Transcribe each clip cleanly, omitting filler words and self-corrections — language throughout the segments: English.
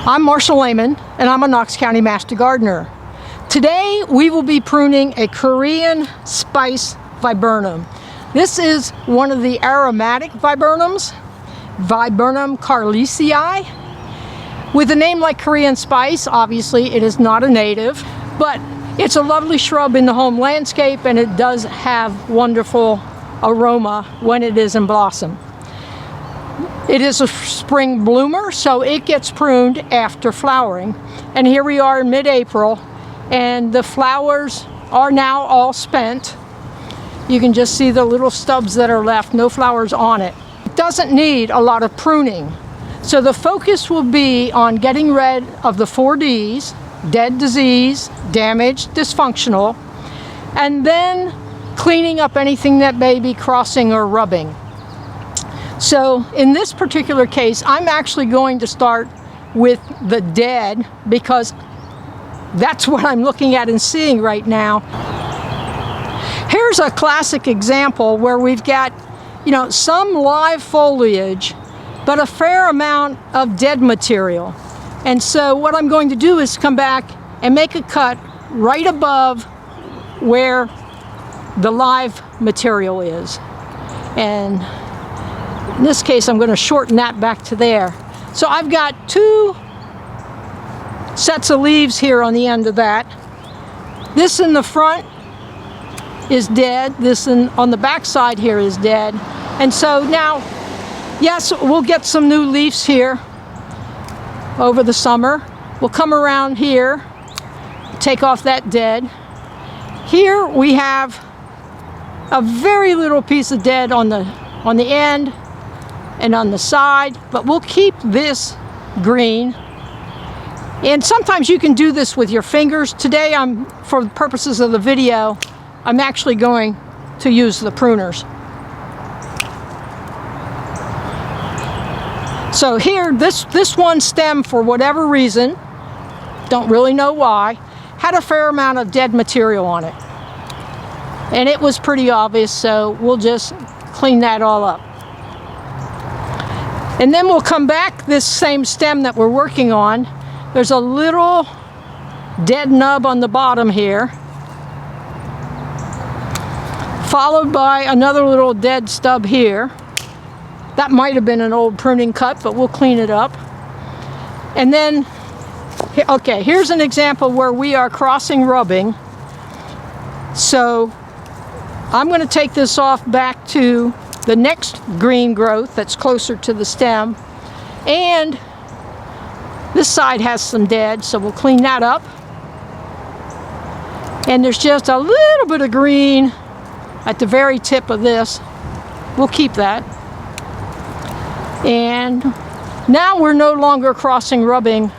I'm Marcia Lehman, and I'm a Knox County Master Gardener. Today we will be pruning a Korean spice viburnum. This is one of the aromatic viburnums, Viburnum carlesii. With a name like Korean spice, obviously it is not a native, but it's a lovely shrub in the home landscape, and it does have wonderful aroma when it is in blossom. It is a spring bloomer, so it gets pruned after flowering. And here we are in mid-April, and the flowers are now all spent. You can just see the little stubs that are left, no flowers on it. It doesn't need a lot of pruning. So the focus will be on getting rid of the 4 Ds, dead, disease, damaged, dysfunctional, and then cleaning up anything that may be crossing or rubbing. So in this particular case, I'm actually going to start with the dead because that's what I'm looking at and seeing right now. Here's a classic example where we've got, some live foliage, but a fair amount of dead material. And so what I'm going to do is come back and make a cut right above where the live material is. And in this case, I'm going to shorten that back to there. So I've got 2 sets of leaves here on the end of that. This in the front is dead. This on the back side here is dead. And so now, yes, we'll get some new leaves here over the summer. We'll come around here, take off that dead. Here we have a very little piece of dead on the end and on the side, but we'll keep this green. And sometimes you can do this with your fingers. Today, for the purposes of the video, I'm actually going to use the pruners. So here, this one stem, for whatever reason, don't really know why, had a fair amount of dead material on it. And it was pretty obvious, so we'll just clean that all up. And then we'll come back this same stem that we're working on. There's a little dead nub on the bottom here, followed by another little dead stub here. That might have been an old pruning cut, but we'll clean it up. And then, okay, here's an example where we are crossing rubbing. So I'm going to take this off back to the next green growth that's closer to the stem, and this side has some dead, so we'll clean that up. And there's just a little bit of green at the very tip of this. We'll keep that. And now we're no longer crossing rubbing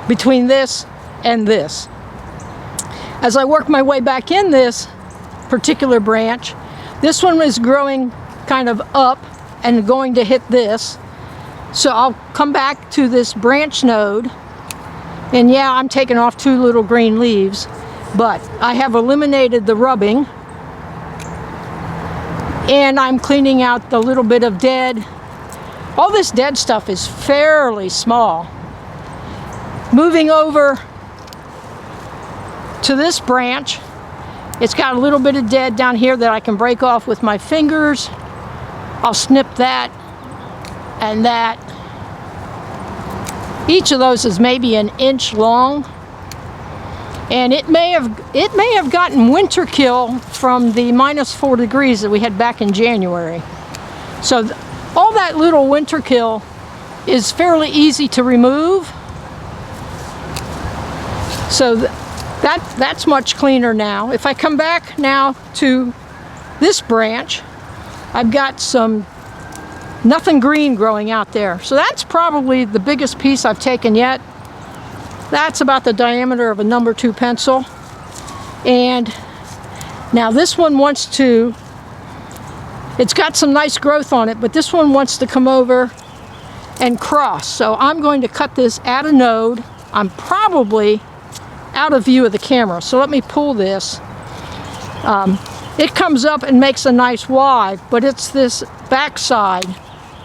between this and this. As I work my way back in this particular branch, this one is growing kind of up and going to hit this. So I'll come back to this branch node, and yeah, I'm taking off 2 little green leaves, but I have eliminated the rubbing, and I'm cleaning out the little bit of dead. All this dead stuff is fairly small. Moving over to this branch, it's got a little bit of dead down here that I can break off with my fingers. I'll snip that and that. Each of those is maybe an inch long. And it may have gotten winter kill from the -4 degrees that we had back in January. So all that little winter kill is fairly easy to remove. So that's much cleaner now. If I come back now to this branch, I've got nothing green growing out there. So that's probably the biggest piece I've taken yet. That's about the diameter of a number 2 pencil. And now this one it's got some nice growth on it, but this one wants to come over and cross. So I'm going to cut this at a node. I'm probably out of view of the camera, so let me pull this. It comes up and makes a nice Y, but it's this backside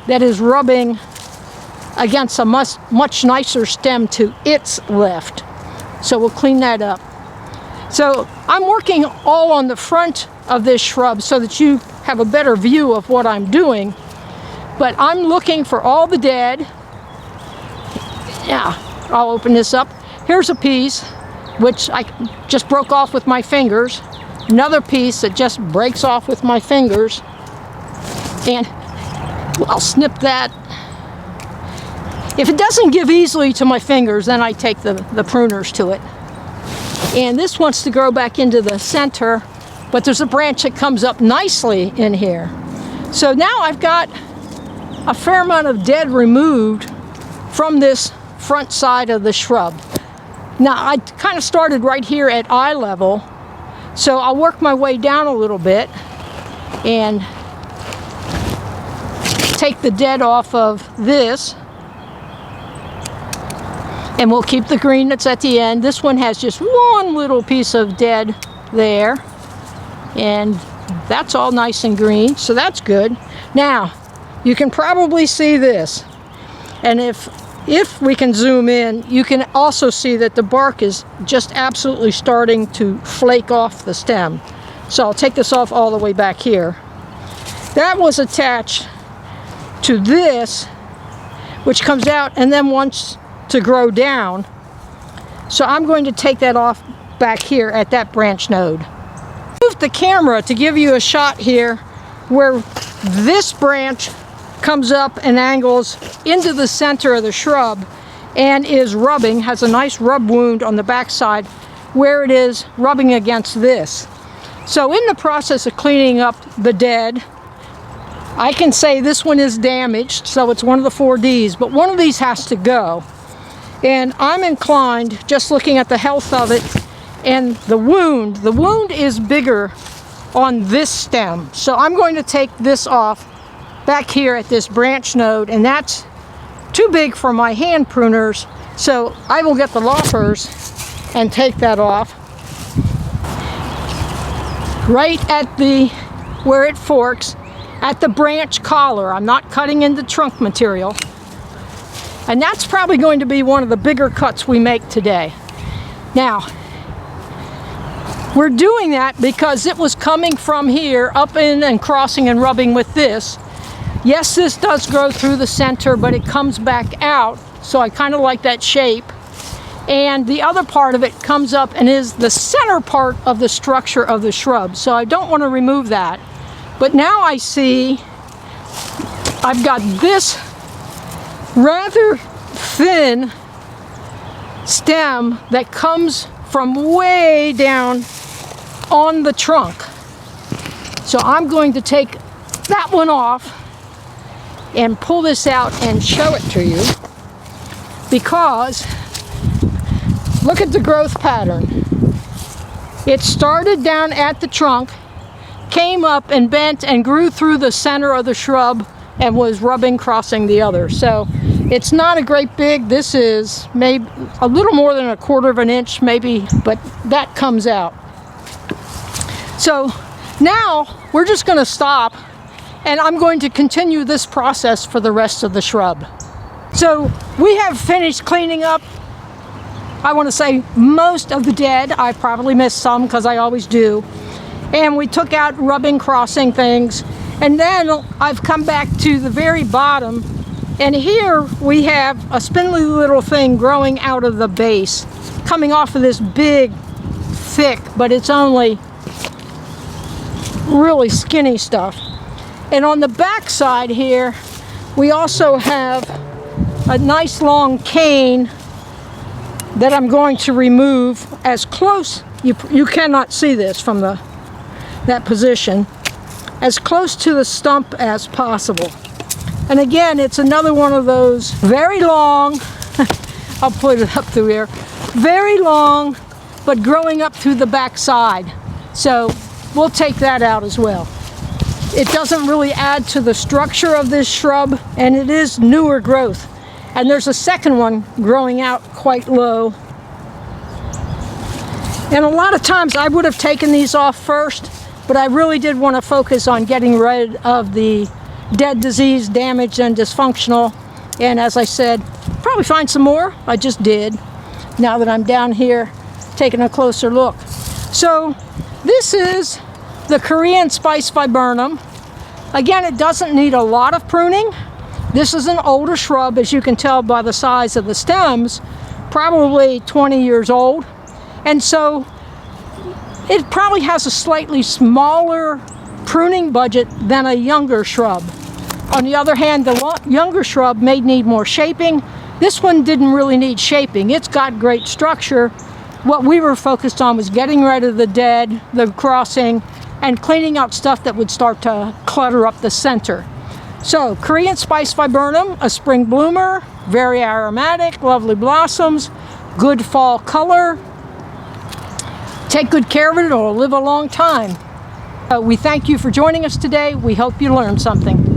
that is rubbing against a much nicer stem to its left. So we'll clean that up. So I'm working all on the front of this shrub so that you have a better view of what I'm doing. But I'm looking for all the dead. Yeah, I'll open this up. Here's a piece which I just broke off with my fingers. Another piece that just breaks off with my fingers. And I'll snip that. If it doesn't give easily to my fingers, then I take the pruners to it. And this wants to grow back into the center, but there's a branch that comes up nicely in here. So now I've got a fair amount of dead removed from this front side of the shrub. Now I kind of started right here at eye level, so I'll work my way down a little bit and take the dead off of this. And we'll keep the green that's at the end. This one has just one little piece of dead there. And that's all nice and green, so that's good. Now, you can probably see this. And if we can zoom in, you can also see that the bark is just absolutely starting to flake off the stem. So I'll take this off all the way back here. That was attached to this, which comes out and then wants to grow down. So I'm going to take that off back here at that branch node. Move the camera to give you a shot here where this branch comes up and angles into the center of the shrub and is rubbing, has a nice rub wound on the back side where it is rubbing against this. So in the process of cleaning up the dead, I can say this one is damaged, so it's one of the 4Ds, but one of these has to go. And I'm inclined, just looking at the health of it and the wound is bigger on this stem. So I'm going to take this off back here at this branch node, and that's too big for my hand pruners. So I will get the loppers and take that off. Right at where it forks, at the branch collar. I'm not cutting into trunk material. And that's probably going to be one of the bigger cuts we make today. Now, we're doing that because it was coming from here up in and crossing and rubbing with this. Yes, this does grow through the center, but it comes back out. So I kind of like that shape. And the other part of it comes up and is the center part of the structure of the shrub. So I don't want to remove that. But now I see I've got this rather thin stem that comes from way down on the trunk. So I'm going to take that one off and pull this out and show it to you, because look at the growth pattern. It started down at the trunk, came up and bent and grew through the center of the shrub and was rubbing, crossing the other. So it's not a great big, this is maybe a little more than 1/4 of an inch maybe, but that comes out. So now we're just going to stop, and I'm going to continue this process for the rest of the shrub. So we have finished cleaning up, I want to say, most of the dead. I probably missed some because I always do. And we took out rubbing, crossing things. And then I've come back to the very bottom, and here we have a spindly little thing growing out of the base, coming off of this big, thick, but it's only really skinny stuff. And on the back side here, we also have a nice long cane that I'm going to remove as close, you cannot see this from that position, as close to the stump as possible. And again, it's another one of those very long, I'll put it up through here, very long, but growing up through the back side. So we'll take that out as well. It doesn't really add to the structure of this shrub, and it is newer growth. And there's a second one growing out quite low. And a lot of times I would have taken these off first, but I really did want to focus on getting rid of the dead, diseased, damaged, and dysfunctional. And as I said, probably find some more. I just did, now that I'm down here taking a closer look. So this is the Korean spice viburnum. Again, it doesn't need a lot of pruning. This is an older shrub, as you can tell by the size of the stems, probably 20 years old. And so it probably has a slightly smaller pruning budget than a younger shrub. On the other hand, the younger shrub may need more shaping. This one didn't really need shaping. It's got great structure. What we were focused on was getting rid of the dead, the crossing, and cleaning out stuff that would start to clutter up the center. So, Korean spice viburnum, a spring bloomer, very aromatic, lovely blossoms, good fall color. Take good care of it, it'll live a long time. We thank you for joining us today. We hope you learned something.